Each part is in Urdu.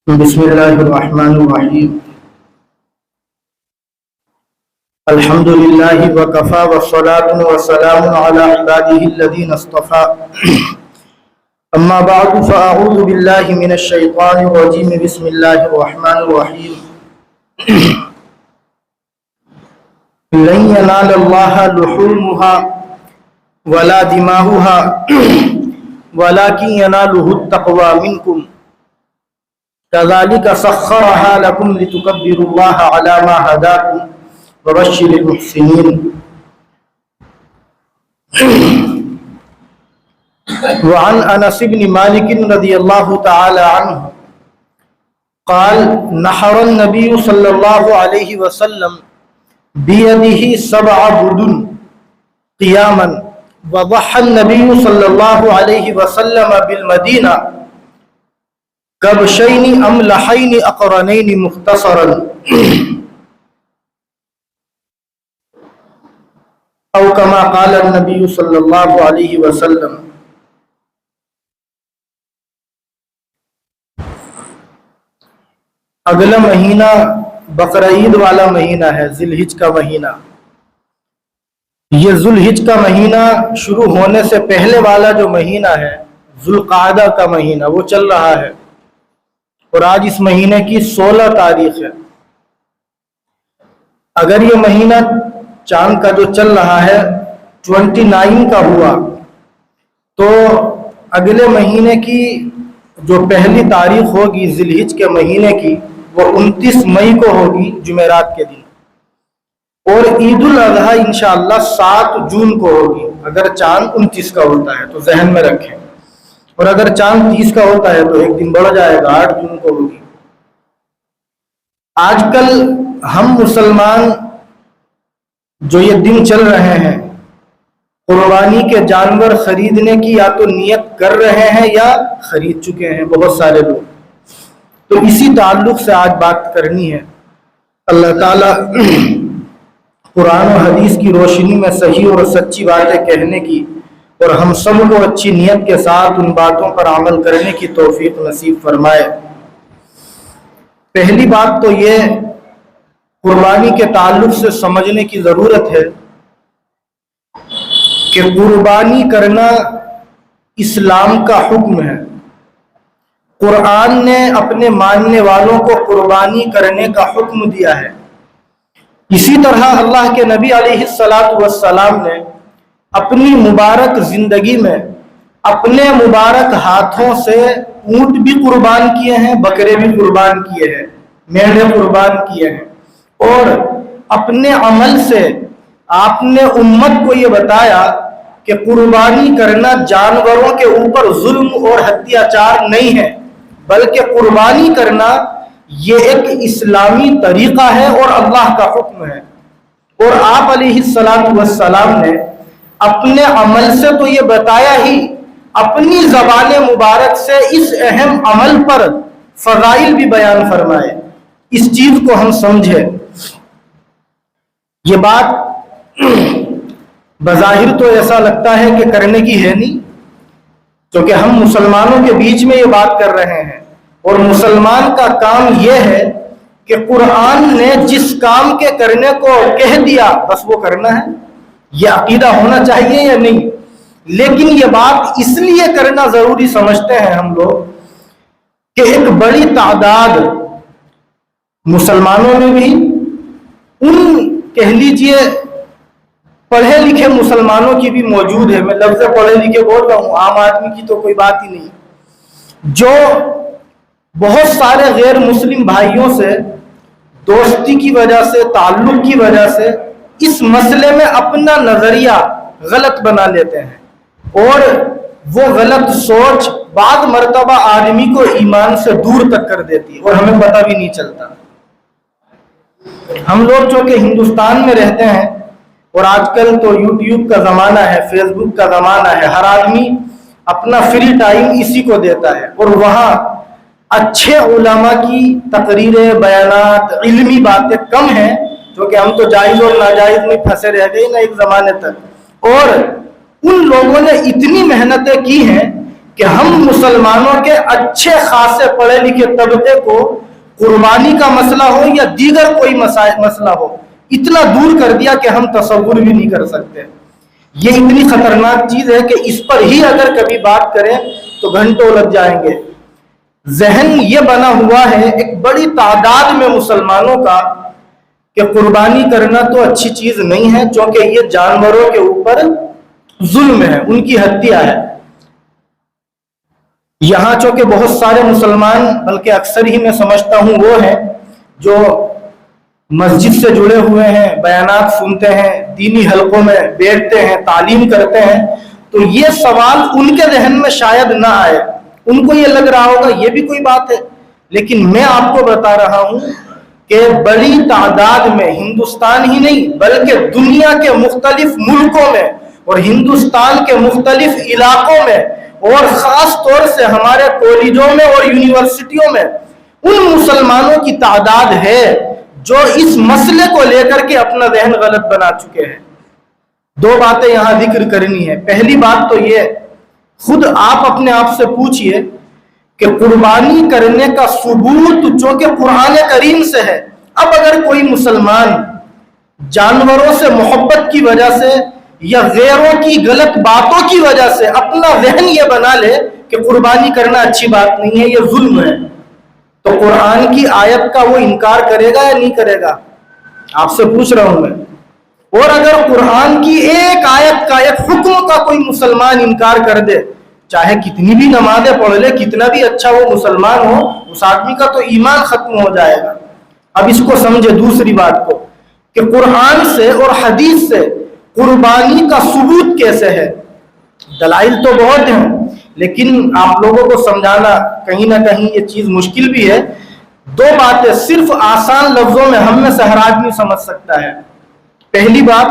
بسم الله الرحمن الرحيم. الحمد لله وكفى والصلاة والسلام على عباده الذين اصطفى. أما بعد فأعوذ بالله من الشيطان الرجيم. بسم الله الرحمن الرحيم. لن ينال الله لحومها ولا دماؤها ولكن يناله التقوى منكم كذلك سخرها لكم لتكبروا الله على ما هداكم وبشر المحسنين. وعن انس بن مالك رضي الله تعالى عنه قال نحر النبي صلى الله عليه وسلم بيده 7 بدن قياما وضحى النبي صلى الله عليه وسلم بالمدينة كبشين أملحين أقرنين مختصرا أو كما قال النبي صلى الله عليه وسلم. اگلا مہینہ بقرعید والا مہینہ ہے، ذی الحج کا مہینہ. یہ ذی الحج کا مہینہ شروع ہونے سے پہلے والا جو مہینہ ہے ذو القعدہ کا مہینہ وہ چل رہا ہے، اور آج اس مہینے کی 16 تاریخ ہے. اگر یہ مہینہ چاند کا جو چل رہا ہے 29 کا ہوا تو اگلے مہینے کی جو پہلی تاریخ ہوگی ذی الحج کے مہینے کی وہ 29 مئی کو ہوگی، جمعرات کے دن. اور عید الاضحیٰ انشاءاللہ 7 جون کو ہوگی اگر چاند 29 کا ہوتا ہے تو ذہن میں رکھیں، اور اگر چاند 30 کا ہوتا ہے تو ایک دن بڑھ جائے گا، 8 جون کو ہوگی. آج کل ہم مسلمان جو یہ دن چل رہے ہیں قربانی کے جانور خریدنے کی یا تو نیت کر رہے ہیں یا خرید چکے ہیں بہت سارے لوگ. تو اسی تعلق سے آج بات کرنی ہے. اللہ تعالیٰ قرآن و حدیث کی روشنی میں صحیح اور سچی باتیں کہنے کی اور ہم سب کو اچھی نیت کے ساتھ ان باتوں پر عمل کرنے کی توفیق نصیب فرمائے. پہلی بات تو یہ قربانی کے تعلق سے سمجھنے کی ضرورت ہے کہ قربانی کرنا اسلام کا حکم ہے. قرآن نے اپنے ماننے والوں کو قربانی کرنے کا حکم دیا ہے. اسی طرح اللہ کے نبی علیہ السلام نے اپنی مبارک زندگی میں اپنے مبارک ہاتھوں سے اونٹ بھی قربان کیے ہیں، بکرے بھی قربان کیے ہیں، میڑے قربان کیے ہیں، اور اپنے عمل سے آپ نے امت کو یہ بتایا کہ قربانی کرنا جانوروں کے اوپر ظلم اور اتیاچار نہیں ہے، بلکہ قربانی کرنا یہ ایک اسلامی طریقہ ہے اور اللہ کا حکم ہے. اور آپ علیہ السلام نے اپنے عمل سے تو یہ بتایا ہی، اپنی زبان مبارک سے اس اہم عمل پر فضائل بھی بیان فرمائے. اس چیز کو ہم سمجھے. یہ بات بظاہر تو ایسا لگتا ہے کہ کرنے کی ہے نہیں، کیونکہ ہم مسلمانوں کے بیچ میں یہ بات کر رہے ہیں، اور مسلمان کا کام یہ ہے کہ قرآن نے جس کام کے کرنے کو کہہ دیا بس وہ کرنا ہے. یہ عقیدہ ہونا چاہیے یا نہیں؟ لیکن یہ بات اس لیے کرنا ضروری سمجھتے ہیں ہم لوگ کہ ایک بڑی تعداد مسلمانوں میں بھی ان کہہ لیجئے پڑھے لکھے مسلمانوں کی بھی موجود ہے. میں لفظ پڑھے لکھے بول رہا ہوں، عام آدمی کی تو کوئی بات ہی نہیں، جو بہت سارے غیر مسلم بھائیوں سے دوستی کی وجہ سے، تعلق کی وجہ سے اس مسئلے میں اپنا نظریہ غلط بنا لیتے ہیں، اور وہ غلط سوچ بعض مرتبہ آدمی کو ایمان سے دور تک کر دیتی ہے اور ہمیں پتہ بھی نہیں چلتا. ہم لوگ جو کہ ہندوستان میں رہتے ہیں، اور آج کل تو یوٹیوب کا زمانہ ہے، فیس بک کا زمانہ ہے، ہر آدمی اپنا فری ٹائم اسی کو دیتا ہے، اور وہاں اچھے علماء کی تقریریں، بیانات، علمی باتیں کم ہیں، کیونکہ ہم تو جائز اور ناجائز میں پھنسے رہ گئے نا ایک زمانے تک. اور ان لوگوں نے اتنی محنتیں کی ہیں کہ ہم مسلمانوں کے اچھے خاصے پڑھے لکھے طبقے کو قربانی کا مسئلہ ہو یا دیگر کوئی مسئلہ ہو اتنا دور کر دیا کہ ہم تصور بھی نہیں کر سکتے. یہ اتنی خطرناک چیز ہے کہ اس پر ہی اگر کبھی بات کریں تو گھنٹوں لگ جائیں گے. ذہن یہ بنا ہوا ہے ایک بڑی تعداد میں مسلمانوں کا کہ قربانی کرنا تو اچھی چیز نہیں ہے چونکہ یہ جانوروں کے اوپر ظلم ہے, ان کی ہتیا ہے. یہاں چونکہ بہت سارے مسلمان, بلکہ اکثر ہی میں سمجھتا ہوں وہ ہیں جو مسجد سے جڑے ہوئے ہیں, بیانات سنتے ہیں, دینی حلقوں میں بیٹھتے ہیں, تعلیم کرتے ہیں, تو یہ سوال ان کے ذہن میں شاید نہ آئے. ان کو یہ لگ رہا ہوگا یہ بھی کوئی بات ہے, لیکن میں آپ کو بتا رہا ہوں کہ بڑی تعداد میں ہندوستان ہی نہیں بلکہ دنیا کے مختلف ملکوں میں اور ہندوستان کے مختلف علاقوں میں اور خاص طور سے ہمارے کالجوں میں اور یونیورسٹیوں میں ان مسلمانوں کی تعداد ہے جو اس مسئلے کو لے کر کے اپنا ذہن غلط بنا چکے ہیں. دو باتیں یہاں ذکر کرنی ہے. پہلی بات تو یہ, خود آپ اپنے آپ سے پوچھئے کہ قربانی کرنے کا ثبوت چونکہ قرآن کریم سے ہے. اب اگر کوئی مسلمان جانوروں سے محبت کی وجہ سے یا غیروں کی غلط باتوں کی وجہ سے اپنا ذہن یہ بنا لے کہ قربانی کرنا اچھی بات نہیں ہے, یہ ظلم ہے, تو قرآن کی آیت کا وہ انکار کرے گا یا نہیں کرے گا؟ آپ سے پوچھ رہا ہوں میں. اور اگر قرآن کی ایک آیت کا, ایک حکم کا کوئی مسلمان انکار کر دے, چاہے کتنی بھی نمازیں پڑھ لے, کتنا بھی اچھا وہ مسلمان ہو, اس آدمی کا تو ایمان ختم ہو جائے گا. اب اس کو سمجھے دوسری بات کو کہ قرآن سے اور حدیث سے قربانی کا ثبوت کیسے ہے. دلائل تو بہت ہیں لیکن آپ لوگوں کو سمجھانا کہیں نہ کہیں یہ چیز مشکل بھی ہے. دو باتیں صرف آسان لفظوں میں ہم میں سے ہر آدمی سمجھ سکتا ہے. پہلی بات,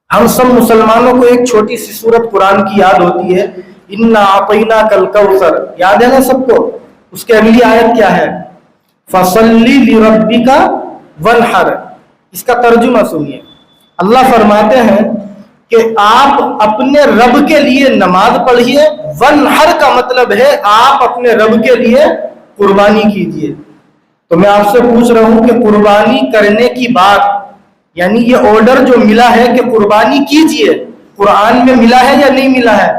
ہم سب مسلمانوں کو ایک چھوٹی سی سورت قرآن کی یاد ہوتی ہے, اِنَّا أَعْطَيْنَاكَ الْكَوْثَرَ, یاد ہے نا سب کو؟ اس کے اگلی آیت کیا ہے؟ فَصَلِّ لِرَبِّكَ وَانْحَرْ. اس کا ترجمہ سنیے. اللہ فرماتے ہیں کہ آپ اپنے رب کے لیے نماز پڑھیے. وَانْحَرْ کا مطلب ہے آپ اپنے رب کے لیے قربانی کیجیے. تو میں آپ سے پوچھ رہا ہوں کہ قربانی کرنے کی بات, یعنی یہ آرڈر جو ملا ہے کہ قربانی کیجئے, قرآن میں ملا ہے یا نہیں ملا ہے؟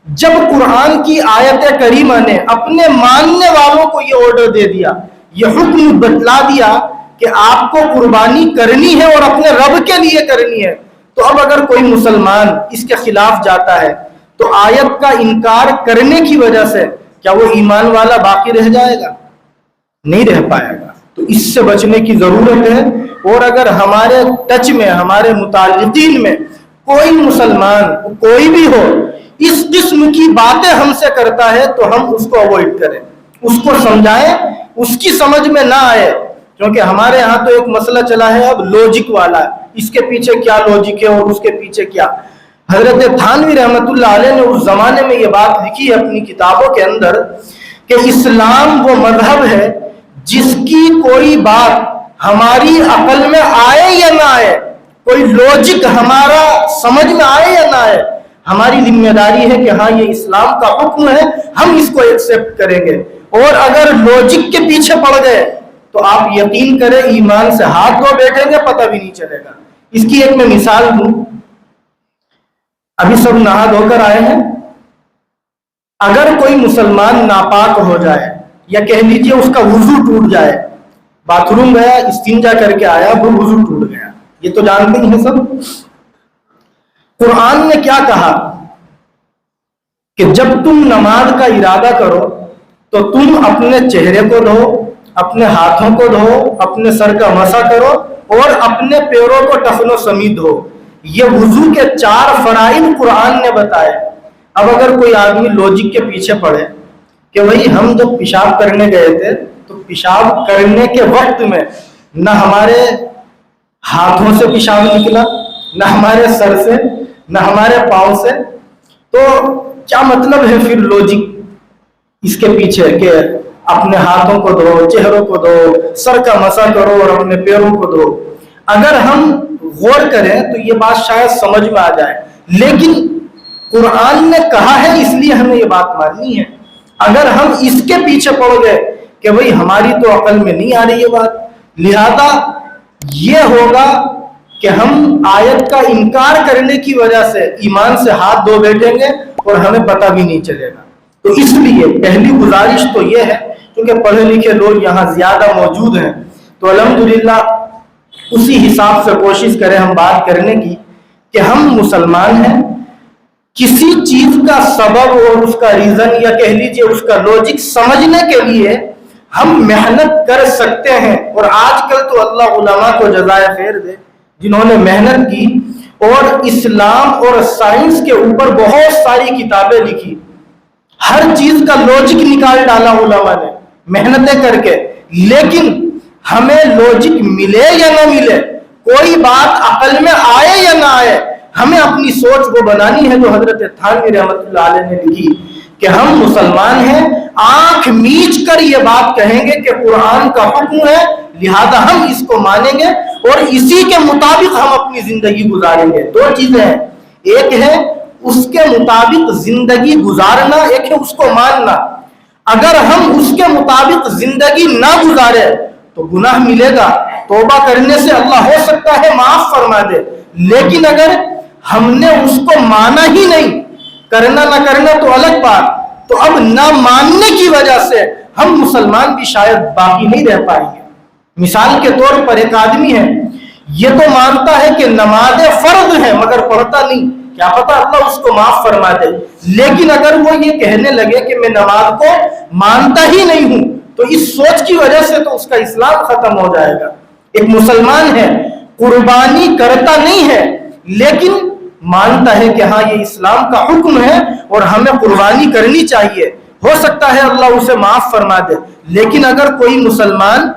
جب قرآن کی آیت کریمہ نے اپنے ماننے والوں کو یہ آرڈر دے دیا, یہ حکم بتلا دیا کہ آپ کو قربانی کرنی ہے اور اپنے رب کے لیے کرنی ہے, تو اب اگر کوئی مسلمان اس کے خلاف جاتا ہے تو آیت کا انکار کرنے کی وجہ سے کیا وہ ایمان والا باقی رہ جائے گا؟ نہیں رہ پائے گا. تو اس سے بچنے کی ضرورت ہے. اور اگر ہمارے ٹچ میں, ہمارے متعلقین میں کوئی مسلمان کوئی بھی ہو اس قسم کی باتیں ہم سے کرتا ہے تو ہم اس کو اوائڈ کریں, اس کو سمجھائیں, اس کی سمجھ میں نہ آئے. کیونکہ ہمارے ہاں تو ایک مسئلہ چلا ہے اب لوجک والا, اس کے پیچھے کیا لوجک ہے اور اس کے پیچھے کیا. حضرت تھانوی رحمت اللہ علیہ نے اس زمانے میں یہ بات لکھی ہے اپنی کتابوں کے اندر کہ اسلام وہ مذہب ہے جس کی کوئی بات ہماری عقل میں آئے یا نہ آئے, کوئی لوجک ہمارا سمجھ میں آئے یا نہ آئے, ہماری ذمہ داری ہے کہ ہاں یہ اسلام کا حکم ہے, ہم اس کو ایکسپٹ کریں گے. اور اگر لوجک کے پیچھے پڑ گئے تو آپ یقین کریں ایمان سے ہاتھ دھو بیٹھیں گے, پتہ بھی نہیں چلے گا. اس کی ایک میں مثال دوں. ابھی سب نہا دھو کر آئے ہیں, اگر کوئی مسلمان ناپاک ہو جائے یا کہہ لیجیے اس کا وضو ٹوٹ جائے, باتھ روم گیا, استنجا کر کے آیا, وہ وضو ٹوٹ گیا, یہ تو جانتے ہی ہیں سب. قرآن نے کیا کہا کہ جب تم نماز کا ارادہ کرو تو تم اپنے چہرے کو دھو, اپنے ہاتھوں کو دھو, اپنے سر کا مسح کرو اور اپنے پیروں کو ٹخنوں سمیت دھو. یہ وضو کے 4 فرائض قرآن نے بتائے. اب اگر کوئی آدمی لوجک کے پیچھے پڑے کہ بھئی ہم جب پیشاب کرنے گئے تھے تو پیشاب کرنے کے وقت میں نہ ہمارے ہاتھوں سے پیشاب نکلا, نہ ہمارے سر سے, نہ ہمارے پاؤں سے, تو کیا مطلب ہے پھر لوجک اس کے پیچھے کہ اپنے ہاتھوں کو دھو, چہروں کو دھو, سر کا مسح کرو اور اپنے پیروں کو دھو. اگر ہم غور کریں تو یہ بات شاید سمجھ میں آ جائے, لیکن قرآن نے کہا ہے اس لیے ہمیں یہ بات ماننی ہے. اگر ہم اس کے پیچھے پڑ گئے کہ بھئی ہماری تو عقل میں نہیں آ رہی یہ بات، لہذا یہ ہوگا کہ ہم آیت کا انکار کرنے کی وجہ سے ایمان سے ہاتھ دھو بیٹھیں گے اور ہمیں پتہ بھی نہیں چلے گا. تو اس لیے پہلی گزارش تو یہ ہے، کیونکہ پڑھے لکھے لوگ یہاں زیادہ موجود ہیں، تو الحمدللہ اسی حساب سے کوشش کریں ہم بات کرنے کی کہ ہم مسلمان ہیں. کسی چیز کا سبب اور اس کا ریزن یا کہہ لیجئے اس کا لوجک سمجھنے کے لیے ہم محنت کر سکتے ہیں. اور آج کل تو اللہ علماء کو جزائے خیر دے جنہوں نے محنت کی اور اسلام اور سائنس کے اوپر بہت ساری کتابیں لکھی، ہر چیز کا لوجک نکال ڈالا علماء نے محنتیں کر کے. لیکن ہمیں لوجک ملے یا نہ ملے، کوئی بات عقل میں آئے یا نہ آئے، ہمیں اپنی سوچ کو بنانی ہے جو حضرت تھانوی رحمۃ اللہ علیہ نے لکھی کہ ہم مسلمان ہیں، آنکھ میچ کر یہ بات کہیں گے کہ قرآن کا حکم ہے لہذا ہم اس کو مانیں گے اور اسی کے مطابق ہم اپنی زندگی گزاریں گے. دو چیزیں ہیں، ایک ہے اس کے مطابق زندگی گزارنا، ایک ہے اس کو ماننا. اگر ہم اس کے مطابق زندگی نہ گزارے تو گناہ ملے گا، توبہ کرنے سے اللہ ہو سکتا ہے معاف فرما دے. لیکن اگر ہم نے اس کو مانا ہی نہیں، کرنا نہ کرنا تو الگ بات، تو اب نہ ماننے کی وجہ سے ہم مسلمان بھی شاید باقی نہیں رہ پائیں گے. مثال کے طور پر ایک آدمی ہے، یہ تو مانتا ہے کہ نماز فرض ہے مگر پڑھتا نہیں، کیا پتہ اللہ اس کو معاف فرما دے. لیکن اگر وہ یہ کہنے لگے کہ میں نماز کو مانتا ہی نہیں ہوں تو اس سوچ کی وجہ سے تو اس کا اسلام ختم ہو جائے گا. ایک مسلمان ہے، قربانی کرتا نہیں ہے لیکن مانتا ہے کہ ہاں یہ اسلام کا حکم ہے اور ہمیں قربانی کرنی چاہیے، ہو سکتا ہے اللہ اسے معاف فرما دے. لیکن اگر کوئی مسلمان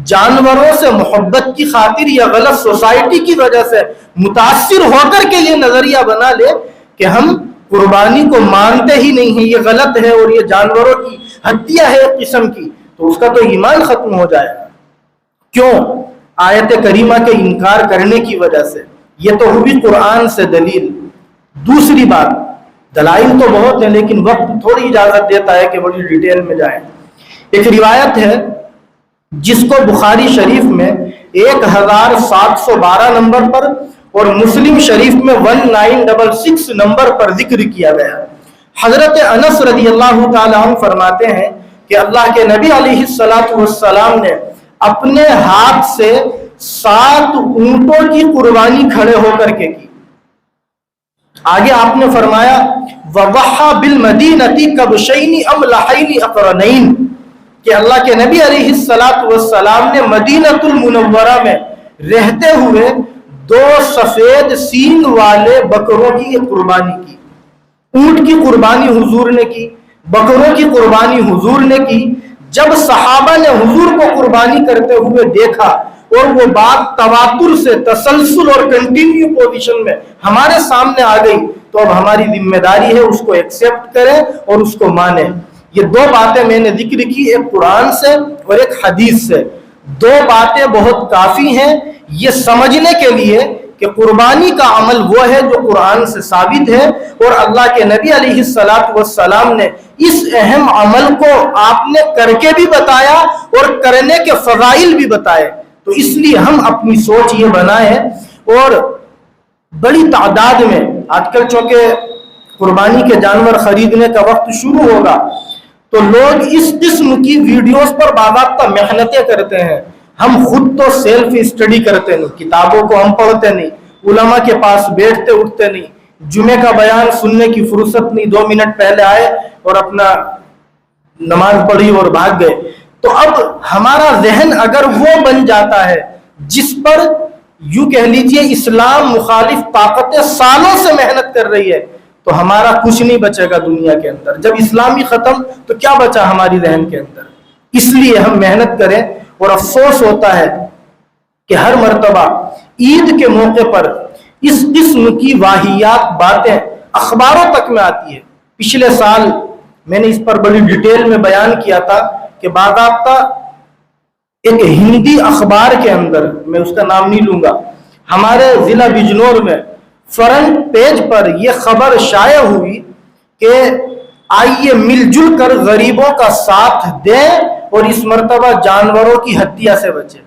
جانوروں سے محبت کی خاطر یا غلط سوسائٹی کی وجہ سے متاثر ہو کر کے یہ نظریہ بنا لے کہ ہم قربانی کو مانتے ہی نہیں ہیں، یہ غلط ہے اور یہ جانوروں کی ہتیا ہے ایک قسم کی، تو اس کا تو ایمان ختم ہو جائے گا. کیوں؟ آیت کریمہ کے انکار کرنے کی وجہ سے. یہ تو ہوئی قرآن سے دلیل. دوسری بات، دلائل تو بہت ہیں لیکن وقت تھوڑی اجازت دیتا ہے کہ بڑی ڈیٹیل میں جائیں. ایک روایت ہے جس کو بخاری شریف میں 1712 نمبر پر اور مسلم شریف میں 1966 نمبر پر ذکر کیا گیا. حضرت انس رضی اللہ تعالیٰ عنہ فرماتے ہیں کہ اللہ کے نبی علیہ السلام نے اپنے ہاتھ سے 7 اونٹوں کی قربانی کھڑے ہو کر کے کی. آگے آپ نے فرمایا وَوَحَّى بِالْمَدِينَةِ كَبْشَيْنِ أَمْلَحَيْنِ أَقْرَنَيْنِ کہ اللہ کے نبی علیہ السلام نے مدینۃ المنورہ میں رہتے ہوئے 2 سفید سینگ والے بکروں کی قربانی کی. اونٹ کی قربانی حضور نے کی، بکروں کی قربانی حضور نے کی. جب صحابہ نے حضور کو قربانی کرتے ہوئے دیکھا اور وہ بات تواتر سے تسلسل اور کنٹینیو پوزیشن میں ہمارے سامنے آ گئی تو اب ہماری ذمہ داری ہے اس کو ایکسیپٹ کریں اور اس کو مانیں. یہ 2 باتیں میں نے ذکر کی، ایک قرآن سے اور ایک حدیث سے. 2 باتیں بہت کافی ہیں یہ سمجھنے کے لیے کہ قربانی کا عمل وہ ہے جو قرآن سے ثابت ہے اور اللہ کے نبی علیہ السلام نے اس اہم عمل کو آپ نے کر کے بھی بتایا اور کرنے کے فضائل بھی بتائے. تو اس لیے ہم اپنی سوچ یہ بنائیں اور بڑی تعداد میں آج کل چونکہ قربانی کے جانور خریدنے کا وقت شروع ہوگا تو لوگ اس قسم کی ویڈیوز پر باضابطہ محنتیں کرتے ہیں. ہم خود تو سیلف اسٹڈی کرتے نہیں، کتابوں کو ہم پڑھتے نہیں، علماء کے پاس بیٹھتے اٹھتے نہیں، جمعے کا بیان سننے کی فرصت نہیں، 2 منٹ پہلے آئے اور اپنا نماز پڑھی اور بھاگ گئے. تو اب ہمارا ذہن اگر وہ بن جاتا ہے جس پر یوں کہہ لیجئے اسلام مخالف طاقتیں سالوں سے محنت کر رہی ہے تو ہمارا کچھ نہیں بچے گا دنیا کے اندر. جب اسلامی ختم تو کیا بچا ہماری ذہن کے اندر؟ اس لیے ہم محنت کریں. اور افسوس ہوتا ہے کہ ہر مرتبہ عید کے موقع پر اس قسم کی واہیات باتیں اخباروں تک میں آتی ہے. پچھلے سال میں نے اس پر بڑی ڈیٹیل میں بیان کیا تھا کہ باضابطہ ایک ہندی اخبار کے اندر، میں اس کا نام نہیں لوں گا، ہمارے ضلع بجنور میں فرنٹ پیج پر یہ خبر شائع ہوئی کہ آئیے مل جل کر غریبوں کا ساتھ دیں اور اس مرتبہ جانوروں کی ہتیا سے بچیں۔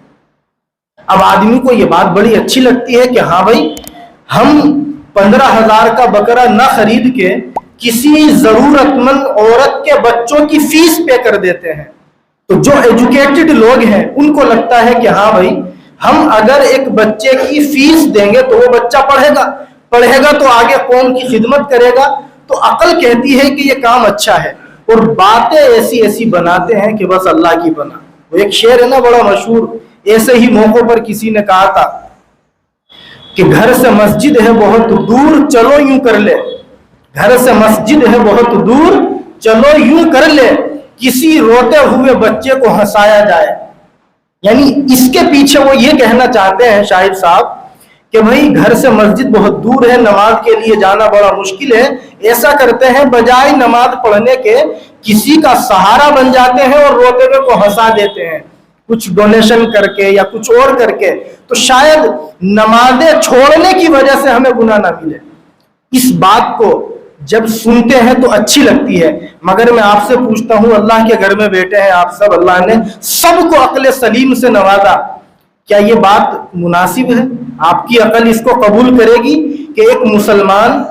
اب آدمی کو یہ بات بڑی اچھی لگتی ہے کہ ہاں بھائی، ہم 15,000 کا بکرا نہ خرید کے کسی ضرورت مند عورت کے بچوں کی فیس پے کر دیتے ہیں۔ تو جو ایجوکیٹڈ لوگ ہیں ان کو لگتا ہے کہ ہاں بھائی، ہم اگر ایک بچے کی فیس دیں گے تو وہ بچہ پڑھے گا تو آگے قوم کی خدمت کرے گا۔ تو عقل کہتی ہے کہ یہ کام اچھا ہے، اور باتیں ایسی بناتے ہیں کہ بس اللہ کی بنا۔ وہ ایک شعر ہے نا بڑا مشہور، ایسے ہی موقع پر کسی نے کہا تھا کہ گھر سے مسجد ہے بہت دور، چلو یوں کر لے، گھر سے مسجد ہے بہت دور، چلو یوں کر لے، کسی روتے ہوئے بچے کو ہنسایا جائے۔ یعنی اس کے پیچھے وہ یہ کہنا چاہتے ہیں شاہد صاحب کہ بھائی گھر سے مسجد بہت دور ہے، نماز کے لیے جانا بڑا مشکل ہے، ایسا کرتے ہیں بجائے نماز پڑھنے کے کسی کا سہارا بن جاتے ہیں اور روتے ہوئے کو ہنسا دیتے ہیں، کچھ ڈونیشن کر کے یا کچھ اور کر کے، تو شاید نمازیں چھوڑنے کی وجہ سے ہمیں گناہ نہ ملے۔ اس بات کو جب سنتے ہیں تو اچھی لگتی ہے، مگر میں آپ سے پوچھتا ہوں، اللہ کے گھر میں بیٹھے ہیں آپ سب، اللہ نے سب کو عقل سلیم سے نوازا، کیا یہ بات مناسب ہے؟ آپ کی عقل اس کو قبول کرے گی کہ ایک مسلمان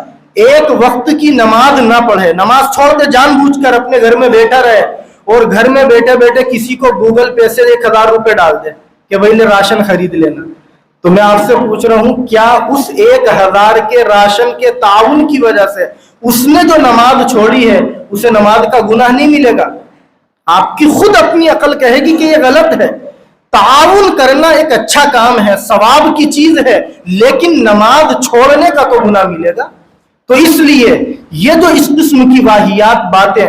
ایک وقت کی نماز نہ پڑھے، نماز چھوڑ دے، جان بوجھ کر اپنے گھر میں بیٹھا رہے اور گھر میں بیٹھے بیٹھے کسی کو گوگل پے سے 1,000 روپے ڈال دے کہ بھائی لے راشن خرید لینا؟ تو میں آپ سے پوچھ رہا ہوں، کیا اس 1,000 کے راشن کے تعاون کی وجہ سے اس نے جو نماز چھوڑی ہے اسے نماز کا گناہ نہیں ملے گا؟ آپ کی خود اپنی عقل کہے گی کہ یہ غلط ہے۔ تعاون کرنا ایک اچھا کام ہے، ثواب کی چیز ہے، لیکن نماز چھوڑنے کا تو گناہ ملے گا۔ تو اس لیے یہ جو اس قسم کی واہیات باتیں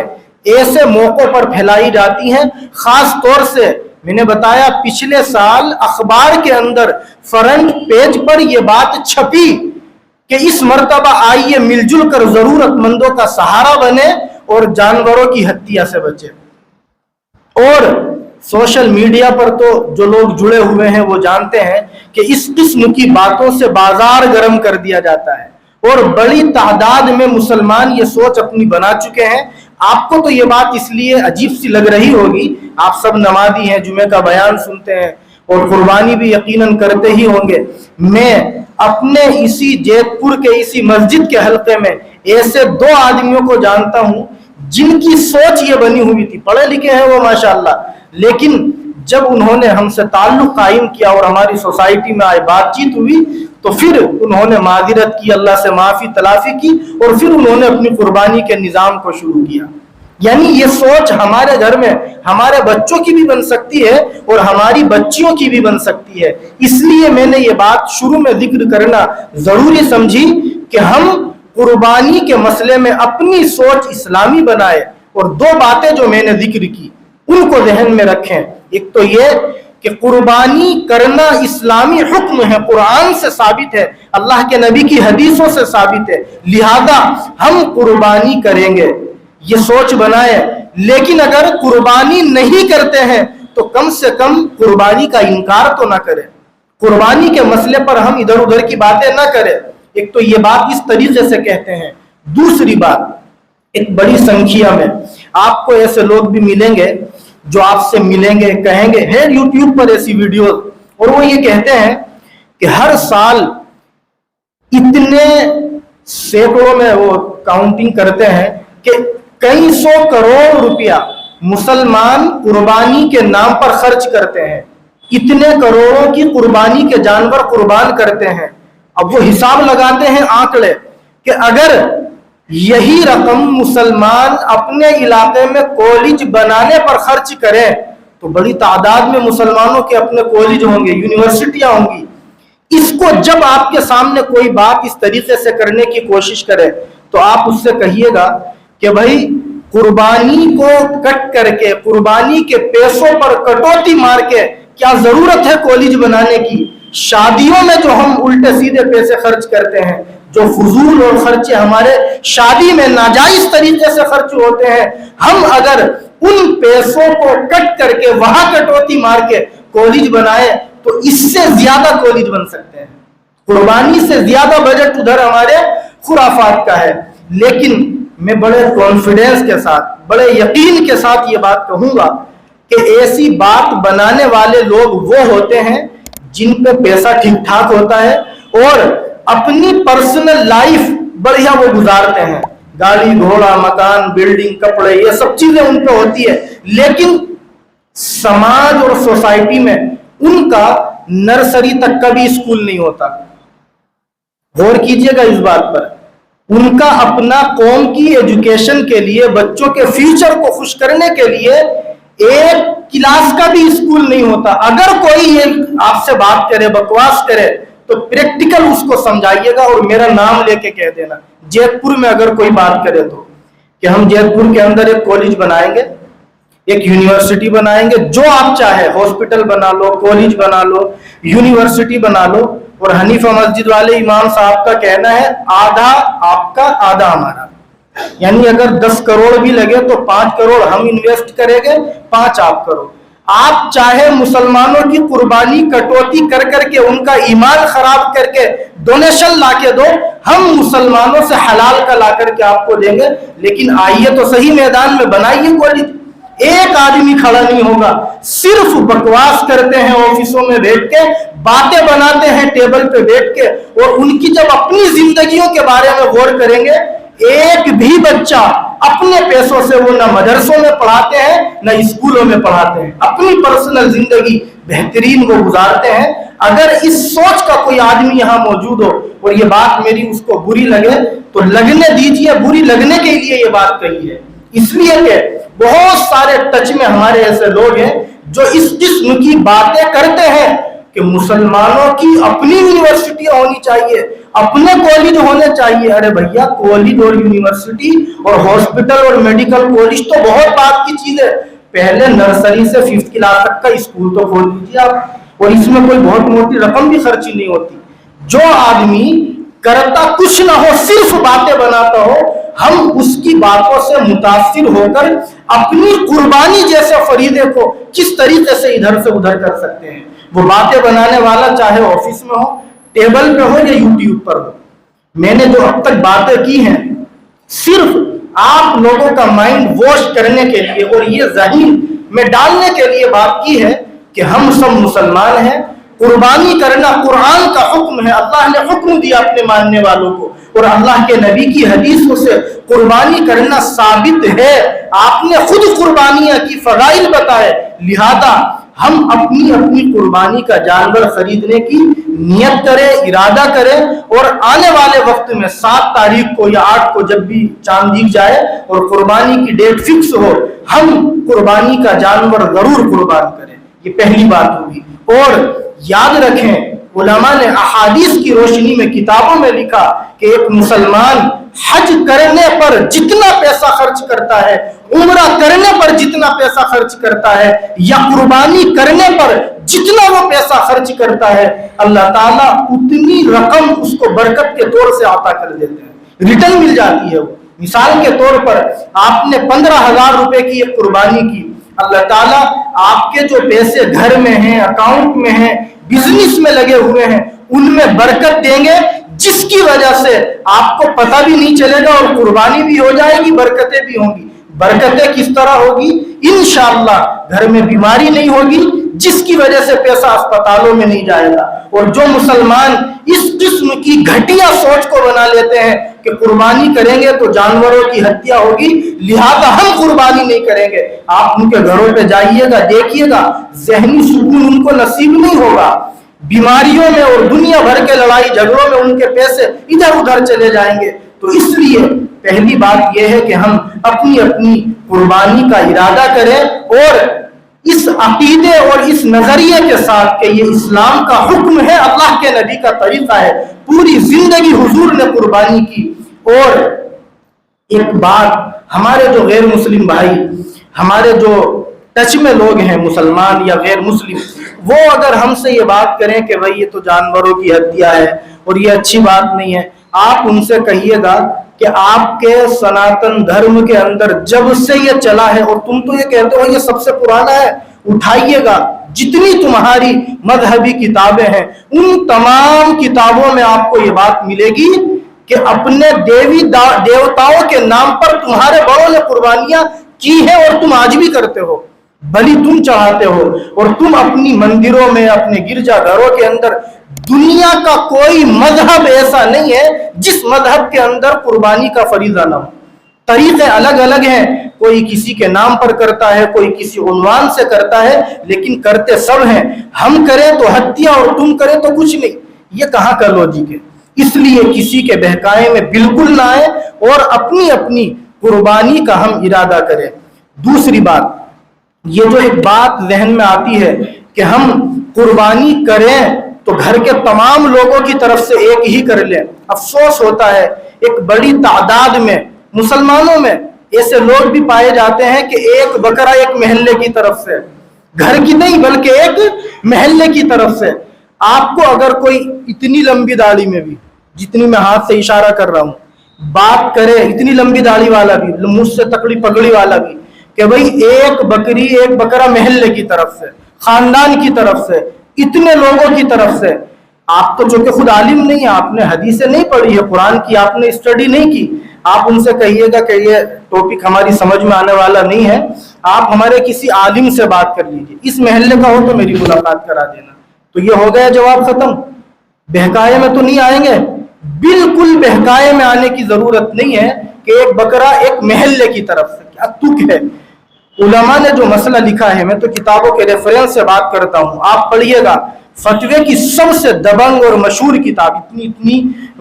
ایسے موقعوں پر پھیلائی جاتی ہیں، خاص طور سے میں نے بتایا پچھلے سال اخبار کے اندر فرنٹ پیج پر یہ بات چھپی کہ اس مرتبہ آئیے مل جل کر ضرورت مندوں کا سہارا بنے اور جانوروں کی ہتیا سے بچے۔ اور سوشل میڈیا پر تو جو لوگ جڑے ہوئے ہیں وہ جانتے ہیں کہ اس قسم کی باتوں سے بازار گرم کر دیا جاتا ہے، اور بڑی تعداد میں مسلمان یہ سوچ اپنی بنا چکے ہیں۔ آپ کو تو یہ بات اس لیے عجیب سی لگ رہی ہوگی، آپ سب نمازی ہیں، جمعے کا بیان سنتے ہیں اور قربانی بھی یقیناً کرتے ہی ہوں گے۔ میں اپنے اسی جیت پور کے اسی مسجد کے حلقے میں ایسے 2 آدمیوں کو جانتا ہوں جن کی سوچ یہ بنی ہوئی تھی، پڑھے لکھے ہیں وہ ماشاءاللہ، لیکن جب انہوں نے ہم سے تعلق قائم کیا اور ہماری سوسائٹی میں آئے، بات چیت ہوئی، تو پھر انہوں نے معذرت کی، اللہ سے معافی تلافی کی، اور پھر انہوں نے اپنی قربانی کے نظام کو شروع کیا۔ یعنی یہ سوچ ہمارے گھر میں ہمارے بچوں کی بھی بن سکتی ہے اور ہماری بچیوں کی بھی بن سکتی ہے۔ اس لیے میں نے یہ بات شروع میں ذکر کرنا ضروری سمجھی کہ ہم قربانی کے مسئلے میں اپنی سوچ اسلامی بنائے، اور 2 باتیں جو میں نے ذکر کی ان کو ذہن میں رکھیں۔ ایک تو یہ کہ قربانی کرنا اسلامی حکم ہے، قرآن سے ثابت ہے، اللہ کے نبی کی حدیثوں سے ثابت ہے، لہذا ہم قربانی کریں گے، یہ سوچ بنائیں۔ لیکن اگر قربانی نہیں کرتے ہیں تو کم سے کم قربانی کا انکار تو نہ کریں، قربانی کے مسئلے پر ہم ادھر ادھر کی باتیں نہ کریں۔ ایک تو یہ بات اس طریقے سے کہتے ہیں۔ دوسری بات، ایک بڑی سنکھیا میں آپ کو ایسے لوگ بھی ملیں گے جو آپ سے ملیں گے، کہیں گے، ہے یوٹیوب پر ایسی ویڈیوز، اور وہ یہ کہتے ہیں کہ ہر سال اتنے سینکڑوں میں وہ کاؤنٹنگ کرتے ہیں کہ کئی 100 کروڑ روپیہ مسلمان قربانی کے نام پر خرچ کرتے ہیں، اتنے کروڑوں کی قربانی کے جانور قربان کرتے ہیں۔ اب وہ حساب لگاتے ہیں آنکڑے کہ اگر یہی رقم مسلمان اپنے علاقے میں کالج بنانے پر خرچ کریں تو بڑی تعداد میں مسلمانوں کے اپنے کالج ہوں گے، یونیورسٹیاں ہوں گی۔ اس کو جب آپ کے سامنے کوئی بات اس طریقے سے کرنے کی کوشش کرے تو آپ اس سے کہیے گا کہ بھائی قربانی کو کٹ کر کے، قربانی کے پیسوں پر کٹوتی مار کے کیا ضرورت ہے کالج بنانے کی؟ شادیوں میں جو ہم الٹے سیدھے پیسے خرچ کرتے ہیں، جو فضول اور خرچے ہمارے شادی میں ناجائز طریقے سے خرچ ہوتے ہیں، ہم اگر ان پیسوں کو کٹ کر کے وہاں کٹوتی مار کے کالج بنائے تو اس سے زیادہ کالج بن سکتے ہیں۔ قربانی سے زیادہ بجٹ ادھر ہمارے خرافات کا ہے. لیکن میں بڑے کانفیڈنس کے ساتھ, بڑے یقین کے ساتھ یہ بات کہوں گا کہ ایسی بات بنانے والے لوگ وہ ہوتے ہیں جن پہ پیسہ ٹھیک ٹھاک ہوتا ہے اور اپنی پرسنل لائف بڑھیا وہ گزارتے ہیں. گاڑی گھوڑا مکان بلڈنگ کپڑے یہ سب چیزیں ان پہ ہوتی ہے, لیکن سماج اور سوسائٹی میں ان کا نرسری تک کا بھی اسکول نہیں ہوتا. غور کیجئے گا اس بات پر. ان کا اپنا قوم کی ایجوکیشن کے لیے, بچوں کے فیوچر کو خوش کرنے کے لیے ایک کلاس کا بھی اسکول نہیں ہوتا. اگر کوئی یہ آپ سے بات کرے, بکواس کرے, تو پریکٹیکل اس کو سمجھائیے گا اور میرا نام لے کے کہہ دینا. جیت پور میں اگر کوئی بات کرے تو کہ ہم جیت پور کے اندر ایک کالج بنائیں گے, ایک یونیورسٹی بنائیں گے, جو آپ چاہے, ہاسپٹل بنا لو, کالج بنا لو, یونیورسٹی بنا لو. اور حنیفہ مسجد والے امام صاحب کا کہنا ہے آدھا آپ کا آدھا ہمارا, یعنی اگر 10 کروڑ بھی لگے تو 5 کروڑ ہم انویسٹ کریں گے, 5 آپ کرو. آپ چاہے مسلمانوں کی قربانی کٹوتی کر کر کے ان کا ایمان خراب کر کے ڈونیشن لا کے دو, ہم مسلمانوں سے حلال کا لا کر کے آپ کو دیں گے. لیکن آئیے تو صحیح میدان میں بنائیے کالج. ایک آدمی کھڑا نہیں ہوگا, صرف بکواس کرتے ہیں آفسوں میں بیٹھ کے, باتیں بناتے ہیں ٹیبل پہ بیٹھ کے, اور ان کی جب اپنی زندگیوں کے بارے میں غور کریں گے, ایک بھی بچہ اپنے پیسوں سے وہ نہ مدرسوں میں پڑھاتے ہیں نہ اسکولوں میں پڑھاتے ہیں, اپنی پرسنل زندگی بہترین وہ گزارتے ہیں. اگر اس سوچ کا کوئی آدمی یہاں موجود ہو اور یہ بات میری اس کو بری لگے تو لگنے دیجیے, بری لگنے کے لیے یہ بات کہی ہے. اس لیے کہ بہت سارے ٹچ میں ہمارے ایسے لوگ ہیں جو اس قسم کی باتیں کرتے ہیں کہ مسلمانوں کی اپنی یونیورسٹیاں ہونی چاہیے, اپنے کالج ہونے چاہیے. ارے بھیا, کالج اور یونیورسٹی اور ہاسپٹل اور میڈیکل کالج تو بہت بات کی چیز ہے. پہلے نرسری سے 5th کلاس تک کا اسکول تو کھول دیجیے آپ, اور اس میں کوئی بہت موٹی رقم بھی خرچی نہیں ہوتی. جو آدمی کرتا کچھ نہ ہو, صرف باتیں بناتا ہو, ہم اس کی باتوں سے متاثر ہو کر اپنی قربانی جیسے فریضے کو کس طریقے سے ادھر سے ادھر کر سکتے ہیں. وہ باتیں بنانے والا چاہے آفس میں ہو, ٹیبل پہ ہو یا یوٹیوب پر ہو. میں نے جو اب تک باتیں کی ہیں صرف آپ لوگوں کا مائنڈ واش کرنے کے لیے اور یہ ذہن میں ڈالنے کے لیے بات کی ہے کہ ہم سب مسلمان ہیں. قربانی کرنا قرآن کا حکم ہے, اللہ نے حکم دیا اپنے ماننے والوں کو, اور اللہ کے نبی کی حدیثوں سے قربانی کرنا ثابت ہے. آپ نے خود قربانیاں کی فضائل بتائے, لہذا ہم اپنی اپنی قربانی کا جانور خریدنے کی نیت کریں, ارادہ کریں, اور آنے والے وقت میں 7 تاریخ کو یا 8 کو جب بھی چاند دکھ جائے اور قربانی کی ڈیٹ فکس ہو, ہم قربانی کا جانور ضرور قربان کریں. یہ پہلی بات ہوگی. اور یاد رکھیں, علماء نے احادیث کی روشنی میں کتابوں میں لکھا کہ ایک مسلمان حج کرنے پر جتنا پیسہ خرچ کرتا ہے, عمرہ کرنے پر جتنا پیسہ خرچ کرتا ہے, یا قربانی کرنے پر جتنا وہ پیسہ خرچ کرتا ہے, اللہ تعالیٰ اتنی رقم اس کو برکت کے طور سے عطا کر دیتے ہیں, ریٹرن مل جاتی ہے. وہ مثال کے طور پر آپ نے 15,000 روپے کی ایک قربانی کی, اللہ تعالیٰ آپ کے جو پیسے گھر میں ہیں, اکاؤنٹ میں ہیں, بزنس میں لگے ہوئے ہیں, ان میں برکت دیں گے, جس کی وجہ سے آپ کو پتہ بھی نہیں چلے گا اور قربانی بھی ہو جائے گی, برکتیں بھی ہوں گی. برکتیں کس طرح ہوگی؟ انشاءاللہ گھر میں بیماری نہیں ہوگی جس کی وجہ سے پیسہ اسپتالوں میں نہیں جائے گا. اور جو مسلمان اس قسم کی گھٹیا سوچ کو بنا لیتے ہیں کہ قربانی کریں گے تو جانوروں کی ہتیا ہوگی لہذا ہم قربانی نہیں کریں گے, آپ ان کے گھروں پہ جائیے گا, دیکھیے گا, ذہنی سکون ان کو نصیب نہیں ہوگا. بیماریوں میں اور دنیا بھر کے لڑائی جھگڑوں میں ان کے پیسے ادھر ادھر چلے جائیں گے. تو اس لیے پہلی بات یہ ہے کہ ہم اپنی اپنی قربانی کا ارادہ کریں, اور اس عقیدے اور اس نظریے کے ساتھ کہ یہ اسلام کا حکم ہے, اللہ کے نبی کا طریقہ ہے, پوری زندگی حضور نے قربانی کی. اور ایک بات, ہمارے جو غیر مسلم بھائی, ہمارے جو ٹچ میں لوگ ہیں مسلمان یا غیر مسلم, وہ اگر ہم سے یہ بات کریں کہ بھائی یہ تو جانوروں کی ہتیا ہے اور یہ اچھی بات نہیں ہے, آپ ان سے کہیے گا کہ آپ کے سناتن دھرم کے اندر جب سے یہ چلا ہے, اور تم تو یہ کہتے ہو یہ سب سے پرانا ہے, اٹھائیے گا جتنی تمہاری مذہبی کتابیں ہیں ان تمام کتابوں میں آپ کو یہ بات ملے گی کہ اپنے دیوتاؤں کے نام پر تمہارے بڑوں نے قربانیاں کی ہیں اور تم آج بھی کرتے ہو، بلی تم چڑھاتے ہو، اور تم اپنی مندروں میں اپنے گرجا گھروں کے اندر، دنیا کا کوئی مذہب ایسا نہیں ہے جس مذہب کے اندر قربانی کا فریضہ نہ ہو۔ طریقے الگ الگ ہیں، کوئی کسی کے نام پر کرتا ہے، کوئی کسی عنوان سے کرتا ہے، لیکن کرتے سب ہیں۔ ہم کریں تو ہتیا اور تم کریں تو کچھ نہیں، یہ کہاں کا لوجک ہے؟ اس لیے کسی کے بہکائے میں بالکل نہ آئے اور اپنی اپنی قربانی کا ہم ارادہ کریں۔ دوسری بات، یہ جو ایک بات ذہن میں آتی ہے کہ ہم قربانی کریں تو گھر کے تمام لوگوں کی طرف سے ایک ہی کر لیں، افسوس ہوتا ہے ایک بڑی تعداد میں مسلمانوں میں ایسے لوگ بھی پائے جاتے ہیں کہ ایک بکرا ایک محلے کی طرف سے، گھر کی نہیں بلکہ ایک محلے کی طرف سے۔ آپ کو اگر کوئی اتنی لمبی داڑھی میں بھی، جتنی میں ہاتھ سے اشارہ کر رہا ہوں، بات کرے اتنی لمبی داڑھی والا بھی، مجھ سے تکڑی پگڑی والا بھی، کہ بھئی ایک بکری ایک بکرا محلے کی طرف سے، خاندان کی طرف سے، اتنے لوگوں کی طرف سے، آپ تو جو کہ خود عالم نہیں ہے، آپ نے حدیثیں نہیں پڑھی ہے، قرآن کی آپ نے اسٹڈی نہیں کی، آپ ان سے کہیے گا کہ یہ ٹاپک ہماری سمجھ میں آنے والا نہیں ہے، آپ ہمارے کسی عالم سے بات کر لیجیے، اس محلے کا ہو تو میری ملاقات کرا دینا۔ تو یہ ہو گیا جواب ختم۔ بہکائے میں تو نہیں آئیں گے، بالکل بہکائے میں آنے کی ضرورت نہیں ہے کہ ایک بکرا ایک محلے کی طرف سے، کیا تک ہے؟ علماء نے جو مسئلہ لکھا ہے، میں تو کتابوں کے ریفرنس سے بات کرتا ہوں، آپ پڑھیے گا، فتوے کی سب سے دبنگ اور مشہور کتاب، اتنی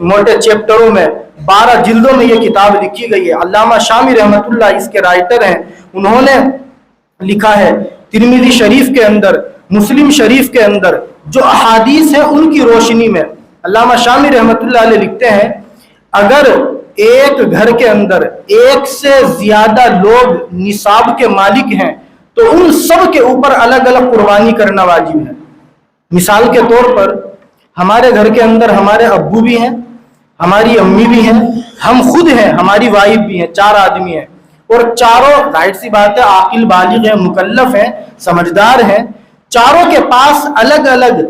موٹے چیپٹروں میں 12 جلدوں میں یہ کتاب لکھی گئی ہے، علامہ شامی رحمت اللہ اس کے رائٹر ہیں، انہوں نے لکھا ہے ترمذی شریف کے اندر، مسلم شریف کے اندر جو احادیث ہیں ان کی روشنی میں علامہ شامی رحمت اللہ علیہ لکھتے ہیں، اگر ایک گھر کے اندر ایک سے زیادہ لوگ نصاب کے مالک ہیں تو ان سب کے اوپر الگ الگ قربانی کرنا واجب ہے۔ مثال کے طور پر ہمارے گھر کے اندر ہمارے ابو بھی ہیں، ہماری امی بھی ہیں، ہم خود ہیں، ہماری وائف بھی ہیں، 4 آدمی ہیں، اور چاروں ظاہر سی بات ہے عاقل بالغ ہیں، مکلف ہیں، سمجھدار ہیں، چاروں کے پاس الگ الگ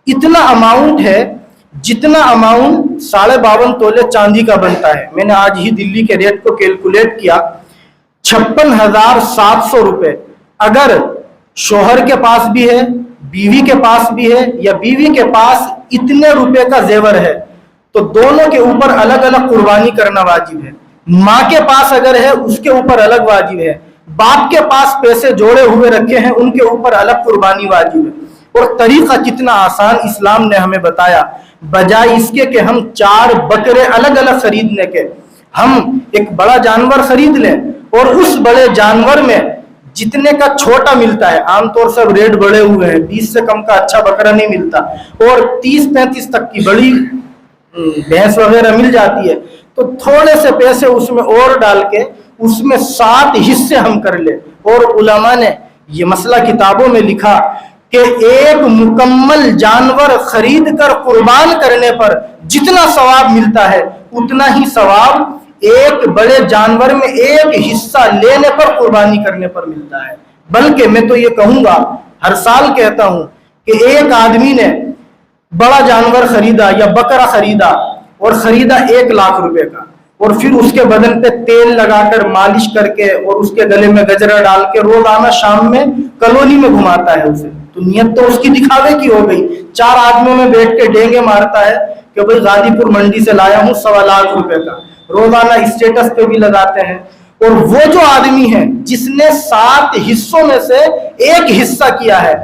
اتنا اماؤنٹ ہے جتنا اماؤنٹ 52.5 تولے چاندی کا بنتا ہے۔ میں نے آج ہی دلی کے ریٹ کو کیلکولیٹ کیا، 56,700 روپے اگر شوہر کے پاس بھی ہے، بیوی کے پاس بھی ہے، یا بیوی کے پاس اتنے روپے کا زیور ہے، تو دونوں کے اوپر الگ الگ قربانی کرنا واجب ہے۔ ماں کے پاس اگر ہے اس کے اوپر الگ واجب ہے، باپ کے پاس پیسے جوڑے ہوئے رکھے ہیں ان کے اوپر الگ قربانی واجب ہے۔ اور طریقہ کتنا آسان اسلام نے ہمیں بتایا، بجائے اس کے کہ ہم 4 بکرے الگ الگ خریدنے کے، ہم ایک بڑا جانور خرید لیں اور اس بڑے جانور میں جتنے کا چھوٹا ملتا ہے، عام طور سے ریٹ بڑے ہوئے ہیں، 20 سے کم کا اچھا بکرا نہیں ملتا، اور 30-35 تک کی بڑی بھینس وغیرہ مل جاتی ہے، تو تھوڑے سے پیسے اس میں اور ڈال کے اس میں 7 حصے ہم کر لیں۔ اور علماء نے یہ مسئلہ کتابوں میں لکھا کہ ایک مکمل جانور خرید کر قربان کرنے پر جتنا ثواب ملتا ہے اتنا ہی ثواب ایک بڑے جانور میں ایک حصہ لینے پر قربانی کرنے پر ملتا ہے۔ بلکہ میں تو یہ کہوں گا، ہر سال کہتا ہوں کہ ایک آدمی نے بڑا جانور خریدا یا بکرا خریدا اور خریدا 1 لاکھ روپے کا، اور پھر اس کے بدن پہ تیل لگا کر مالش کر کے اور اس کے گلے میں گجرا ڈال کے روزانہ شام میں کالونی میں گھماتا ہے اسے، تو نیت تو اس کی دکھاوے کی ہو گئی، 4 آدمیوں میں بیٹھ کے ڈینگے مارتا ہے کہ بھئی غازی پور منڈی سے لایا ہوں 1.25 لاکھ روپے کا، روزانہ اسٹیٹس پہ بھی لگاتے ہیں۔ اور وہ جو آدمی ہے جس نے 7 حصوں میں سے ایک حصہ کیا ہے،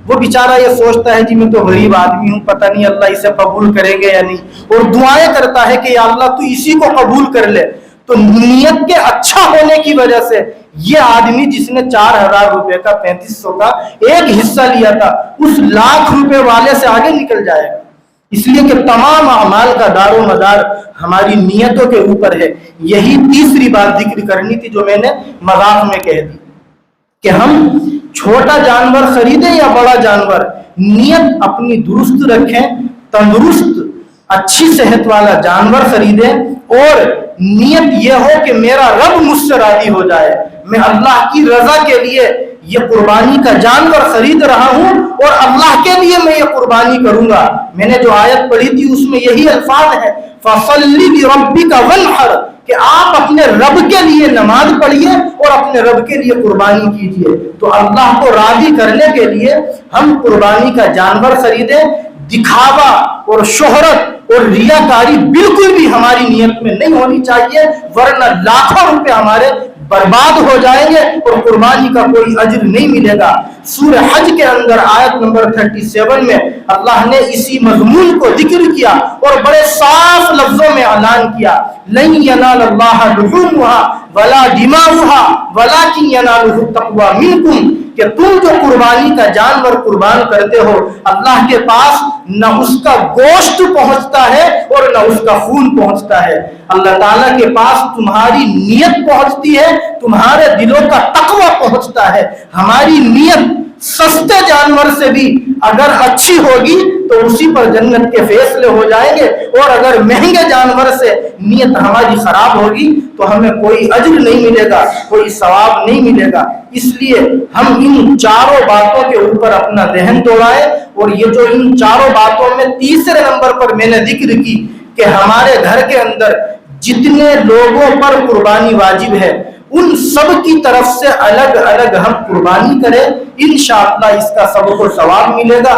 وہ بیچارہ یہ سوچتا ہے جی میں تو غریب آدمی ہوں، پتہ نہیں اللہ اسے قبول کریں گے یا نہیں، اور دعائیں کرتا ہے کہ یا اللہ تو اسی کو قبول کر لے۔ تو نیت کے اچھا ہونے کی وجہ سے یہ آدمی جس نے 4,000 روپے کا 3500 کا ایک حصہ لیا تھا، اس 1 لاکھ روپے والے سے آگے نکل جائے گا، اس لیے کہ تمام اعمال کا دار و مدار ہماری نیتوں کے اوپر ہے۔ یہی تیسری بات ذکر کرنی تھی جو میں نے مذاق میں کہہ دی کہ ہم چھوٹا جانور خریدیں یا بڑا جانور، نیت اپنی درست رکھیں، تندرست اچھی صحت والا جانور خریدیں، اور نیت یہ ہو کہ میرا رب مجھ سے راضی ہو جائے، میں اللہ کی رضا کے لیے یہ قربانی کا جانور خرید رہا ہوں اور اللہ کے لیے میں یہ قربانی کروں گا۔ میں نے جو آیت پڑھی تھی اس میں یہی الفاظ ہے فَصَلِّ لِرَبِّكَ وَانْحَرْ، کہ آپ اپنے رب کے لیے نماز پڑھیے اور اپنے رب کے لیے قربانی کیجیے۔ تو اللہ کو راضی کرنے کے لیے ہم قربانی کا جانور خریدیں۔ دکھاوا اور شہرت اور ریاکاری بالکل بھی ہماری نیت میں نہیں ہونی چاہیے، ورنہ لاکھوں روپے ہمارے برباد ہو جائیں گے اور قربانی کا کوئی اجر نہیں ملے گا۔ سورہ حج کے اندر آیت نمبر 37 میں اللہ نے اسی مضمون کو ذکر کیا اور بڑے صاف لفظوں میں اعلان کیا لن ینال اللہ لحومها ولا دماؤها ولکن ینالہ التقوی منکم، کہ تم جو قربانی کا جانور قربان کرتے ہو اللہ کے پاس نہ اس کا گوشت پہنچتا ہے اور نہ اس کا خون پہنچتا ہے، اللہ تعالیٰ کے پاس تمہاری نیت پہنچتی ہے، تمہارے دلوں کا تقوی پہنچتا ہے۔ ہماری نیت سستے جانور سے بھی اگر اچھی ہوگی تو اسی پر جنت کے فیصلے ہو جائیں گے، اور اگر مہنگے جانور سے نیت ہماری خراب ہوگی تو ہمیں کوئی اجر نہیں ملے گا، کوئی ثواب نہیں ملے گا۔ اس لیے ہم ان چاروں باتوں کے اوپر اپنا ذہن دوڑائیں، اور یہ جو ان چاروں باتوں میں تیسرے نمبر پر میں نے ذکر کی کہ ہمارے گھر کے اندر جتنے لوگوں پر قربانی واجب ہے ان سب کی طرف سے الگ الگ ہم قربانی کریں، انشاءاللہ اس کا سب کو ثواب ملے گا۔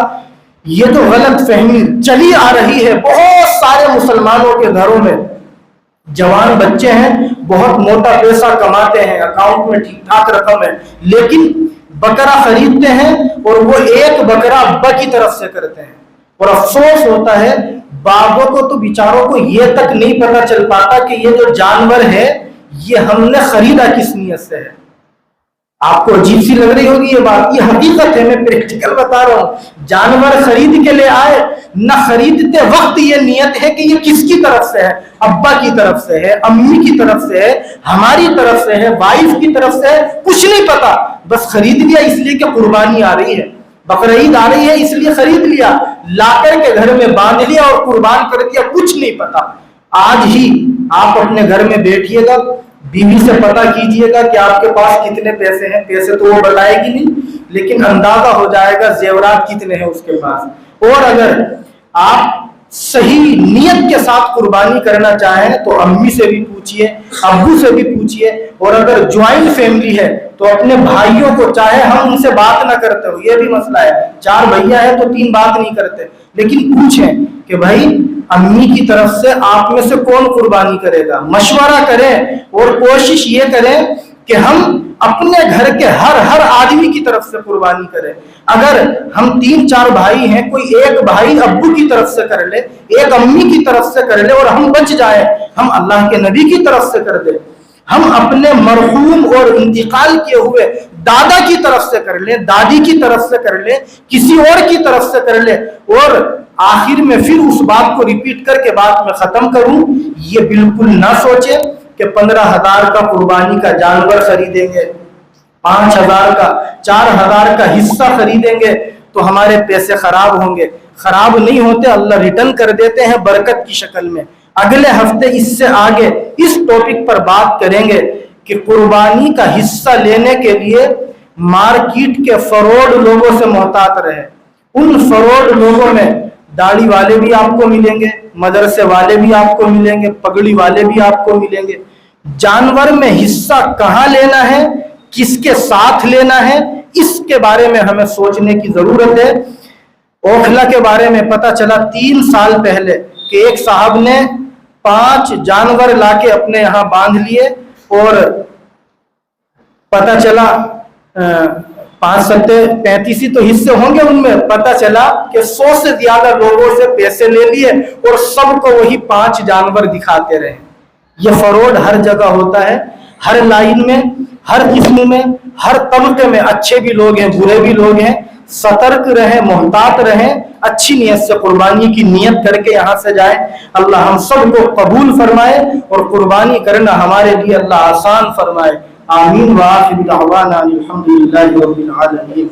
یہ تو غلط فہمی چلی آ رہی ہے بہت سارے مسلمانوں کے گھروں میں، جوان بچے ہیں بہت موٹا پیسہ کماتے ہیں، اکاؤنٹ میں ٹھیک ٹھاک رقم ہے، لیکن بکرا خریدتے ہیں اور وہ ایک بکرا ابا کی طرف سے کرتے ہیں، اور افسوس ہوتا ہے باپوں کو تو بیچاروں کو یہ تک نہیں پتہ چل پاتا کہ یہ جو جانور ہے یہ ہم نے خریدا کس نیت سے ہے۔ آپ کو عجیب سی لگ رہی ہوگی یہ بات، یہ حقیقت ہے، میں پریکٹیکل بتا رہا ہوں۔ جانور خرید کے لے آئے، نہ خریدتے وقت یہ نیت ہے کہ یہ کس کی طرف سے ہے، ابا کی طرف سے ہے، امی کی طرف سے ہے، ہماری طرف سے ہے، وائف کی طرف سے ہے، کچھ نہیں پتا، بس خرید لیا اس لیے کہ قربانی آ رہی ہے، بقرعید آ رہی ہے اس لیے خرید لیا، لا کر کے گھر میں باندھ لیا اور قربان کر دیا، کچھ نہیں پتا۔ آج ہی آپ اپنے گھر میں بیٹھیے گا، بیوی سے پتہ کیجئے گا کہ آپ کے پاس کتنے پیسے ہیں، پیسے تو وہ بتائے گی نہیں لیکن اندازہ ہو جائے گا زیورات کتنے ہیں اس کے پاس۔ اور اگر آپ صحیح نیت کے ساتھ قربانی کرنا چاہیں تو امی سے بھی پوچھئے، ابو سے بھی پوچھئے، اور اگر جوائنٹ فیملی ہے تو اپنے بھائیوں کو، چاہے ہم ان سے بات نہ کرتے ہو، یہ بھی مسئلہ ہے، 4 بھیا ہے تو 3 بات نہیں کرتے، لیکن پوچھیں کہ بھائی امی کی طرف سے آپ میں سے کون قربانی کرے گا، مشورہ کریں اور کوشش یہ کریں کہ ہم اپنے گھر کے ہر آدمی کی طرف سے قربانی کریں۔ اگر ہم 3-4 بھائی ہیں، کوئی ایک بھائی ابو کی طرف سے کر لے، ایک امی کی طرف سے کر لے اور ہم بچ جائیں، ہم اللہ کے نبی کی طرف سے کر دیں، ہم اپنے مرحوم اور انتقال کیے ہوئے دادا کی طرف سے کر لیں، دادی کی طرف سے کر لیں، کسی اور کی طرف سے کر لیں، اور آخر میں پھر اس بات کو ریپیٹ کر کے بات میں ختم کروں، یہ بالکل نہ سوچیں کہ 15,000 کا قربانی کا جانور خریدیں گے، 5,000 کا 4,000 کا حصہ خریدیں گے تو ہمارے پیسے خراب ہوں گے۔ خراب نہیں ہوتے، اللہ ریٹرن کر دیتے ہیں برکت کی شکل میں۔ اگلے ہفتے اس سے آگے اس ٹاپک پر بات کریں گے کہ قربانی کا حصہ لینے کے لیے مارکیٹ کے فراڈ لوگوں سے محتاط رہے۔ ان فراڈ لوگوں میں داڑھی والے بھی آپ کو ملیں گے، مدرسے والے بھی آپ کو ملیں گے، پگڑی والے بھی آپ کو ملیں گے۔ جانور میں حصہ کہاں لینا ہے، کس کے ساتھ لینا ہے، اس کے بارے میں ہمیں سوچنے کی ضرورت ہے۔ اوکھلا کے بارے میں پتہ چلا 3 سال پہلے کہ ایک صاحب نے 5 جانور لا کے اپنے یہاں باندھ لیے، اور پتہ چلا 5 ستے 35 تو حصے ہوں گے، ان میں پتہ چلا کہ 100 سے زیادہ لوگوں سے پیسے لے لیے اور سب کو وہی 5 جانور دکھاتے رہے۔ یہ فراڈ ہر جگہ ہوتا ہے، ہر لائن میں، ہر قسم میں، ہر طبقے میں، اچھے بھی لوگ ہیں، برے بھی لوگ ہیں۔ سترک رہیں، محتاط رہیں، اچھی نیت سے قربانی کی نیت کر کے یہاں سے جائیں۔ اللہ ہم سب کو قبول فرمائے اور قربانی کرنا ہمارے لیے اللہ آسان فرمائے۔ آمین۔ وآخر دعوانا الحمدللہ رب العالمین۔